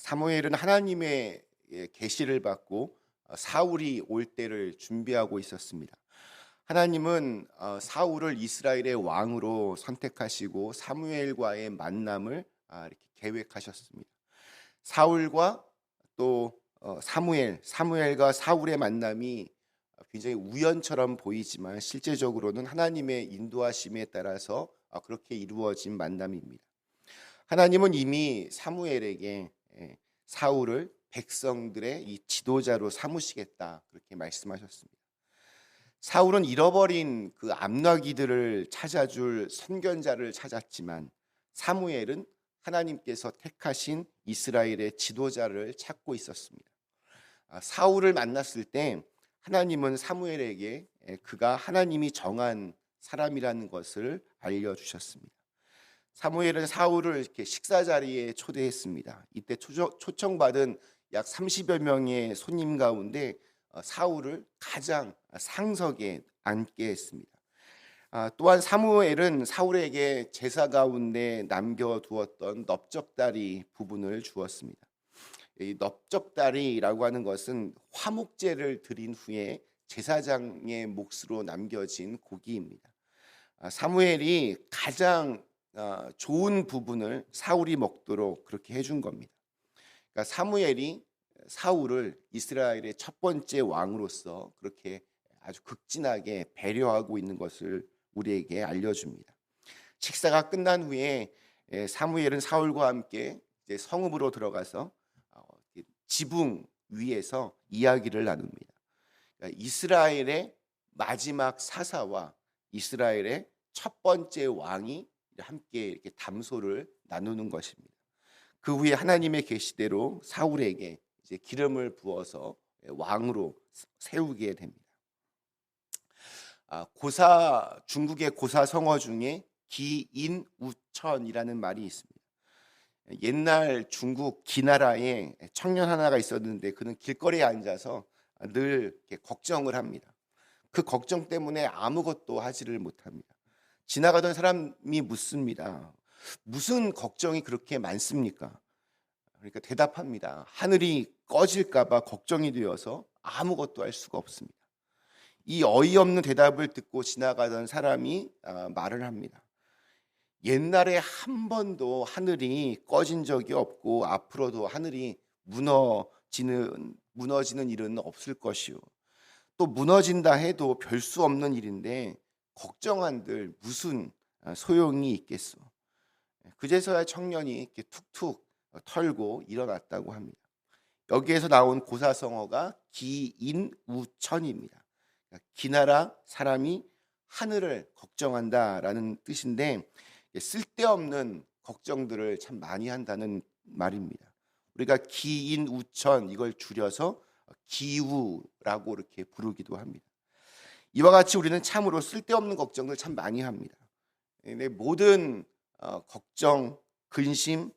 사무엘은 하나님의 계시를 받고 사울이 올 때를 준비하고 있었습니다. 하나님은 사울을 이스라엘의 왕으로 선택하시고 사무엘과의 만남을 이렇게 계획하셨습니다. 사울과 또 사무엘과 사울의 만남이 굉장히 우연처럼 보이지만 실제적으로는 하나님의 인도하심에 따라서 그렇게 이루어진 만남입니다. 하나님은 이미 사무엘에게 사울을 백성들의 이 지도자로 삼으시겠다 그렇게 말씀하셨습니다. 사울은 잃어버린 그 암나귀들을 찾아줄 선견자를 찾았지만 사무엘은 하나님께서 택하신 이스라엘의 지도자를 찾고 있었습니다. 사울을 만났을 때 하나님은 사무엘에게 그가 하나님이 정한 사람이라는 것을 알려주셨습니다. 사무엘은 사울을 이렇게 식사 자리에 초대했습니다. 이때 초청받은 약 30여 명의 손님 가운데 사울을 가장 상석에 앉게 했습니다. 또한 사무엘은 사울에게 제사 가운데 남겨두었던 넓적다리 부분을 주었습니다. 이 넓적다리라고 하는 것은 화목제를 드린 후에 제사장의 몫으로 남겨진 고기입니다. 사무엘이 가장 좋은 부분을 사울이 먹도록 그렇게 해준 겁니다. 그러니까 사무엘이 사울을 이스라엘의 첫 번째 왕으로서 그렇게 아주 극진하게 배려하고 있는 것을 우리에게 알려줍니다. 식사가 끝난 후에 사무엘은 사울과 함께 이제 성읍으로 들어가서 지붕 위에서 이야기를 나눕니다. 그러니까 이스라엘의 마지막 사사와 이스라엘의 첫 번째 왕이 함께 이렇게 담소를 나누는 것입니다. 그 후에 하나님의 계시대로 사울에게 이제 기름을 부어서 왕으로 세우게 됩니다. 중국의 고사 성어 중에 기인우천이라는 말이 있습니다. 옛날 중국 기나라에 청년 하나가 있었는데 그는 길거리에 앉아서 늘 이렇게 걱정을 합니다. 그 걱정 때문에 아무것도 하지를 못합니다. 지나가던 사람이 묻습니다. 무슨 걱정이 그렇게 많습니까? 그러니까 대답합니다. 하늘이 꺼질까 봐 걱정이 되어서 아무것도 할 수가 없습니다. 이 어이없는 대답을 듣고 지나가던 사람이 말을 합니다. 옛날에 한 번도 하늘이 꺼진 적이 없고 앞으로도 하늘이 무너지는 일은 없을 것이요. 또 무너진다 해도 별 수 없는 일인데 걱정한들 무슨 소용이 있겠소. 그제서야 청년이 이렇게 툭툭 털고 일어났다고 합니다. 여기에서 나온 고사성어가 기인우천입니다. 기나라 사람이 하늘을 걱정한다라는 뜻인데 쓸데없는 걱정들을 참 많이 한다는 말입니다. 우리가 기인우천 이걸 줄여서 기우라고 이렇게 부르기도 합니다. 이와 같이 우리는 참으로 쓸데없는 걱정을 참 많이 합니다. 모든 걱정, 근심,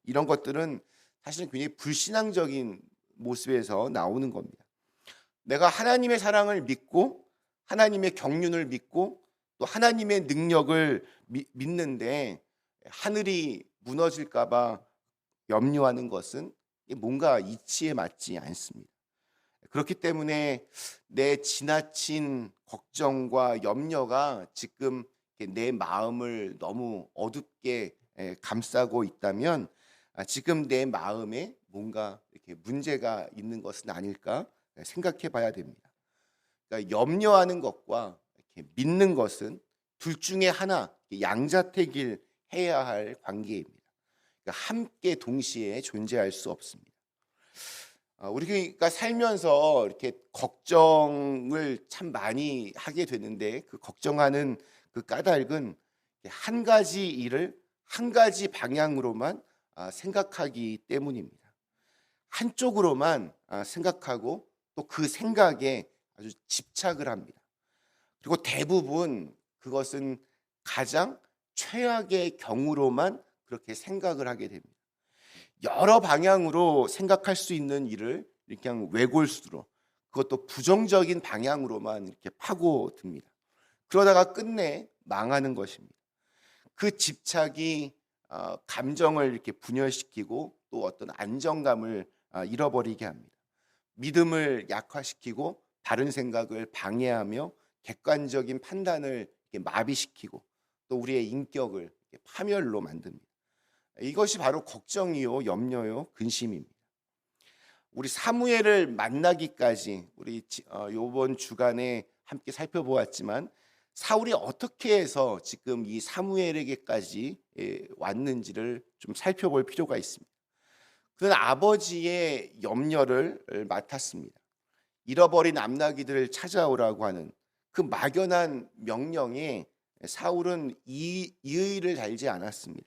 이런 것들은 사실은 굉장히 불신앙적인 모습에서 나오는 겁니다. 내가 하나님의 사랑을 믿고 하나님의 경륜을 믿고 또 하나님의 능력을 믿는데 하늘이 무너질까 봐 염려하는 것은 뭔가 이치에 맞지 않습니다. 그렇기 때문에 내 지나친 걱정과 염려가 지금 내 마음을 너무 어둡게 감싸고 있다면 지금 내 마음에 뭔가 이렇게 문제가 있는 것은 아닐까 생각해 봐야 됩니다. 그러니까 염려하는 것과 이렇게 믿는 것은 둘 중에 하나 양자택일 해야 할 관계입니다. 그러니까 함께 동시에 존재할 수 없습니다. 우리가 살면서 이렇게 걱정을 참 많이 하게 되는데 그 걱정하는 그 까닭은 한 가지 일을 한 가지 방향으로만 생각하기 때문입니다. 한쪽으로만 생각하고 또 그 생각에 아주 집착을 합니다. 그리고 대부분 그것은 가장 최악의 경우로만 그렇게 생각을 하게 됩니다. 여러 방향으로 생각할 수 있는 일을 이렇게 그냥 외골수로 그것도 부정적인 방향으로만 이렇게 파고듭니다. 그러다가 끝내 망하는 것입니다. 그 집착이 감정을 이렇게 분열시키고 또 어떤 안정감을 잃어버리게 합니다. 믿음을 약화시키고 바른 생각을 방해하며 객관적인 판단을 이렇게 마비시키고 또 우리의 인격을 이렇게 파멸로 만듭니다. 이것이 바로 걱정이요, 염려요, 근심입니다. 우리 사무엘을 만나기까지 우리 이번 주간에 함께 살펴보았지만 사울이 어떻게 해서 지금 이 사무엘에게까지 왔는지를 좀 살펴볼 필요가 있습니다. 그는 아버지의 염려를 맡았습니다. 잃어버린 암나기들을 찾아오라고 하는 그 막연한 명령에 사울은 이의를 달지 않았습니다.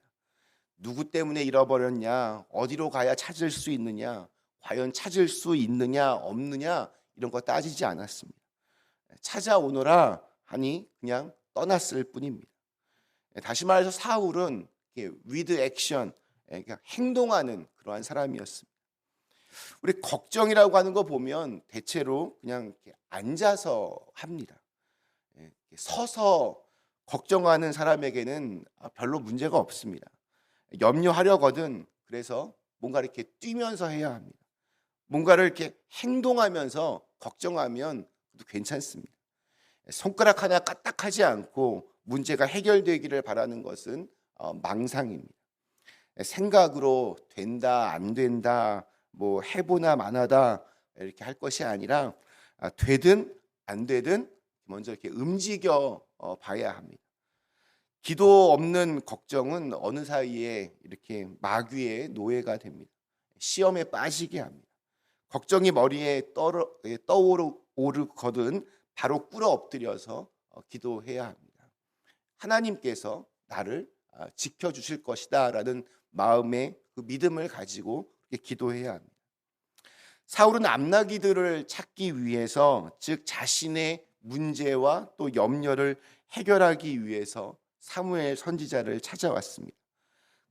누구 때문에 잃어버렸냐, 어디로 가야 찾을 수 있느냐, 과연 찾을 수 있느냐 없느냐 이런 거 따지지 않았습니다. 찾아오너라 하니 그냥 떠났을 뿐입니다. 다시 말해서 사울은 with action, 그러니까 행동하는 그러한 사람이었습니다. 우리 걱정이라고 하는 거 보면 대체로 그냥 이렇게 앉아서 합니다. 서서 걱정하는 사람에게는 별로 문제가 없습니다. 염려하려거든 그래서 뭔가 이렇게 뛰면서 해야 합니다. 뭔가를 이렇게 행동하면서 걱정하면 괜찮습니다. 손가락 하나 까딱하지 않고 문제가 해결되기를 바라는 것은 망상입니다. 생각으로 된다 안 된다 뭐 해보나 마나다 이렇게 할 것이 아니라 되든 안 되든 먼저 이렇게 움직여 봐야 합니다. 기도 없는 걱정은 어느 사이에 이렇게 마귀의 노예가 됩니다. 시험에 빠지게 합니다. 걱정이 머리에 떠오르거든 바로 꿇어 엎드려서 기도해야 합니다. 하나님께서 나를 지켜주실 것이다 라는 마음의 그 믿음을 가지고 기도해야 합니다. 사울은 암나기들을 찾기 위해서 즉 자신의 문제와 또 염려를 해결하기 위해서 사무엘 선지자를 찾아왔습니다.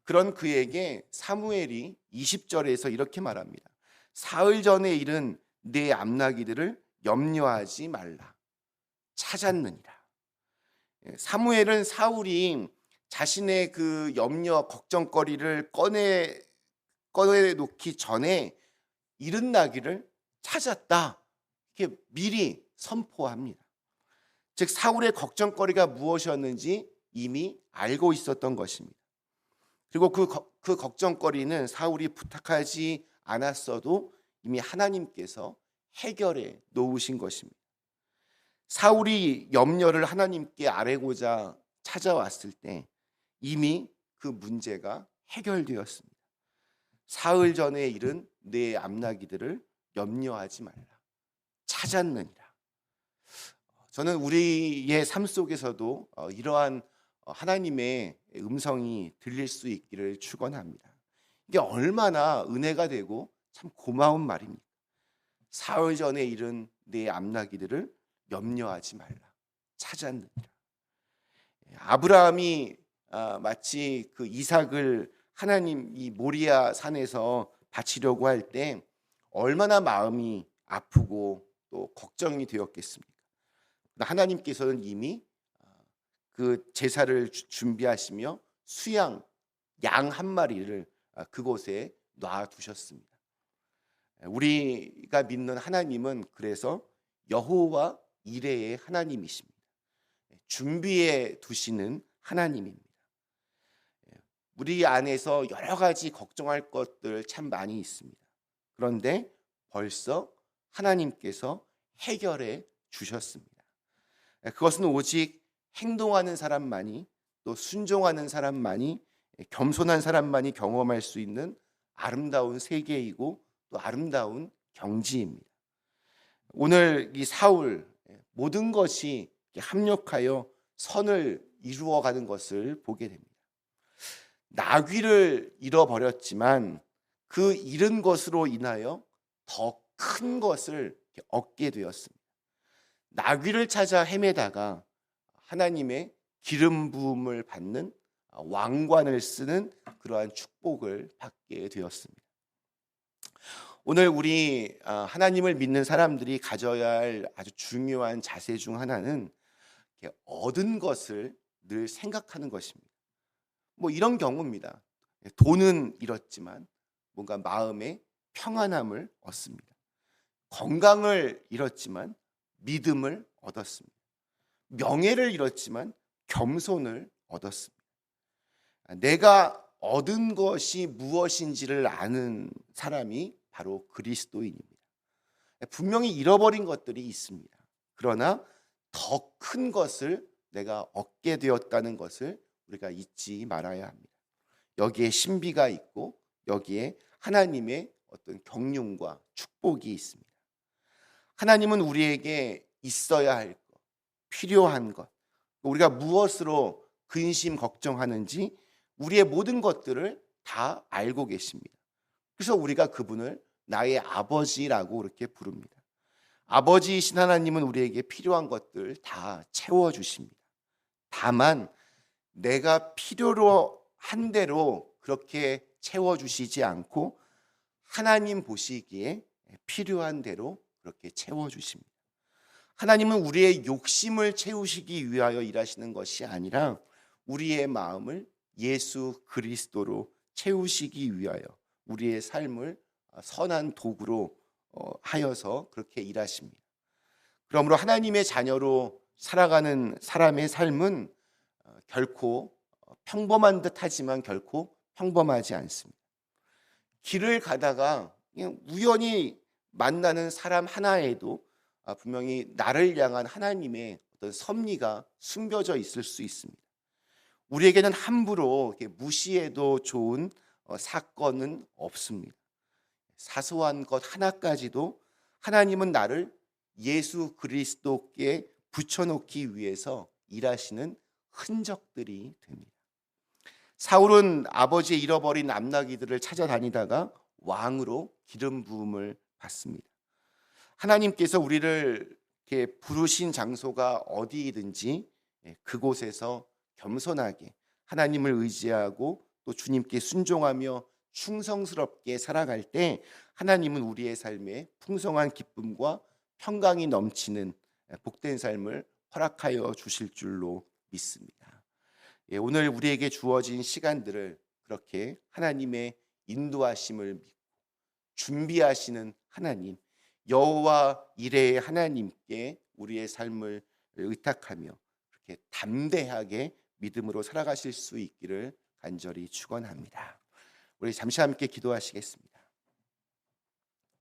그런 그에게 사무엘이 20절에서 이렇게 말합니다. 사흘 전에 일은 내 암나기들을 염려하지 말라. 찾았느니라. 사무엘은 사울이 자신의 그 염려 걱정거리를 꺼내놓기 전에 이른 나귀를 찾았다. 이렇게 미리 선포합니다. 즉 사울의 걱정거리가 무엇이었는지 이미 알고 있었던 것입니다. 그리고 그 걱정거리는 사울이 부탁하지 않았어도 이미 하나님께서 해결해 놓으신 것입니다. 사울이 염려를 하나님께 아뢰고자 찾아왔을 때 이미 그 문제가 해결되었습니다. 사흘 전에 일은 내 암나기들을 염려하지 말라. 찾았느니라. 저는 우리의 삶 속에서도 이러한 하나님의 음성이 들릴 수 있기를 축원합니다. 이게 얼마나 은혜가 되고 참 고마운 말입니다. 사흘 전에 일은 내 암나기들을 염려하지 말라. 찾았느니라. 아브라함이 마치 그 이삭을 하나님 이 모리아 산에서 바치려고 할 때 얼마나 마음이 아프고 또 걱정이 되었겠습니까? 하나님께서는 이미 그 제사를 준비하시며 수양 양 한 마리를 그곳에 놔두셨습니다. 우리가 믿는 하나님은 그래서 여호와 이레의 하나님이십니다. 준비해 두시는 하나님입니다. 우리 안에서 여러 가지 걱정할 것들 참 많이 있습니다. 그런데 벌써 하나님께서 해결해 주셨습니다. 그것은 오직 행동하는 사람만이 또 순종하는 사람만이 겸손한 사람만이 경험할 수 있는 아름다운 세계이고 또 아름다운 경지입니다. 오늘 이 사울 모든 것이 합력하여 선을 이루어가는 것을 보게 됩니다. 나귀를 잃어버렸지만 그 잃은 것으로 인하여 더 큰 것을 얻게 되었습니다. 나귀를 찾아 헤매다가 하나님의 기름 부음을 받는 왕관을 쓰는 그러한 축복을 받게 되었습니다. 오늘 우리 하나님을 믿는 사람들이 가져야 할 아주 중요한 자세 중 하나는 얻은 것을 늘 생각하는 것입니다. 뭐 이런 경우입니다. 돈은 잃었지만 뭔가 마음의 평안함을 얻습니다. 건강을 잃었지만 믿음을 얻었습니다. 명예를 잃었지만 겸손을 얻었습니다. 내가 얻은 것이 무엇인지를 아는 사람이 바로 그리스도인입니다. 분명히 잃어버린 것들이 있습니다. 그러나 더 큰 것을 내가 얻게 되었다는 것을 우리가 잊지 말아야 합니다. 여기에 신비가 있고 여기에 하나님의 어떤 경륜과 축복이 있습니다. 하나님은 우리에게 있어야 할 것, 필요한 것, 우리가 무엇으로 근심 걱정하는지 우리의 모든 것들을 다 알고 계십니다. 그래서 우리가 그분을 나의 아버지라고 이렇게 부릅니다. 아버지이신 하나님은 우리에게 필요한 것들 다 채워주십니다. 다만 내가 필요로 한 대로 그렇게 채워주시지 않고 하나님 보시기에 필요한 대로 그렇게 채워주십니다. 하나님은 우리의 욕심을 채우시기 위하여 일하시는 것이 아니라 우리의 마음을 예수 그리스도로 채우시기 위하여 우리의 삶을 선한 도구로 하여서 그렇게 일하십니다. 그러므로 하나님의 자녀로 살아가는 사람의 삶은 결코 평범한 듯 하지만 결코 평범하지 않습니다. 길을 가다가 그냥 우연히 만나는 사람 하나에도 분명히 나를 향한 하나님의 어떤 섭리가 숨겨져 있을 수 있습니다. 우리에게는 함부로 무시해도 좋은 사건은 없습니다. 사소한 것 하나까지도 하나님은 나를 예수 그리스도께 붙여놓기 위해서 일하시는 흔적들이 됩니다. 사울은 아버지의 잃어버린 암나귀들을 찾아다니다가 왕으로 기름 부음을 받습니다. 하나님께서 우리를 이렇게 부르신 장소가 어디이든지 그곳에서 겸손하게 하나님을 의지하고 또 주님께 순종하며 충성스럽게 살아갈 때 하나님은 우리의 삶에 풍성한 기쁨과 평강이 넘치는 복된 삶을 허락하여 주실 줄로 믿습니다. 오늘 우리에게 주어진 시간들을 그렇게 하나님의 인도하심을 믿고 준비하시는 하나님, 여호와 이레의 하나님께 우리의 삶을 의탁하며 그렇게 담대하게 믿음으로 살아가실 수 있기를 간절히 축원합니다. 우리 잠시 함께 기도하시겠습니다.